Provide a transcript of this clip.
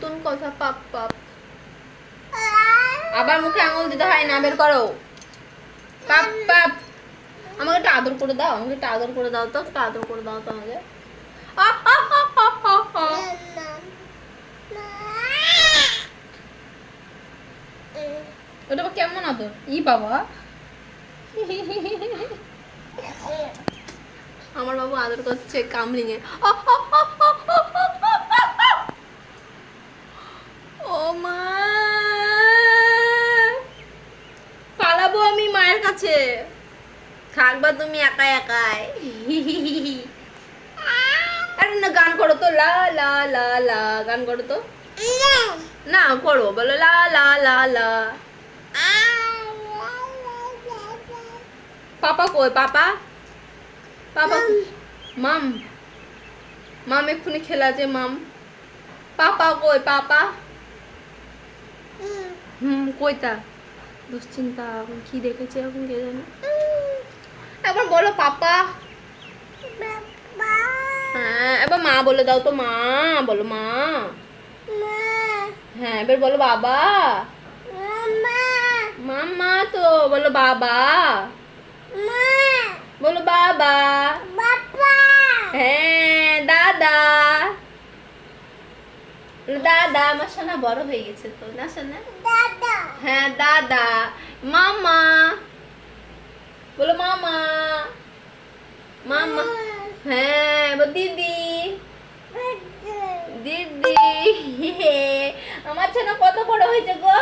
নতুন কথা পাপ পাপ। আবার মুখে আঙুল দিতে হয় না, বের করো। পাপ পাপ। আমাকে একটা আদর করে দাও, আমাকে একটা আদর করে দাও তো, একটা আদর করে দাও তো আমাকে। ওটা কেমন আদর? ই বাবা, আমার বাবু আদর করছে কামড়িয়ে। ও মা, পালাবো আমি মায়ের কাছে, থাকবা তুমি একাই একাই। আরে না, গান করো তো, লা লা লা লা, গান করো তো। না করো, বলো লা লা লা লা। পাপা কই? পাপা, পাপা মাম, মাম এক্ষুনি খেলা যে মাম। পাপা কই? পাপা কইতা? দুশ্চিন্তা, এখন কি দেখেছে এখন কে জানে। একবার বলো পাপা। হ্যাঁ, এবার মা বলে দাও তো, মা বলো, মা। হ্যাঁ, এবার বলো বাবা। মাম্মা তো বলো, বাবা বলো, বাবা। হ্যাঁ, দাদা, দাদা। আমার সোনা বড় হয়ে গেছে তো না সোনা? হ্যাঁ, দাদা। মামা বলো, মামা। মামা। হ্যাঁ, বলো দিদি, দিদি। আমার সোনা কত বড় হয়েছে গো।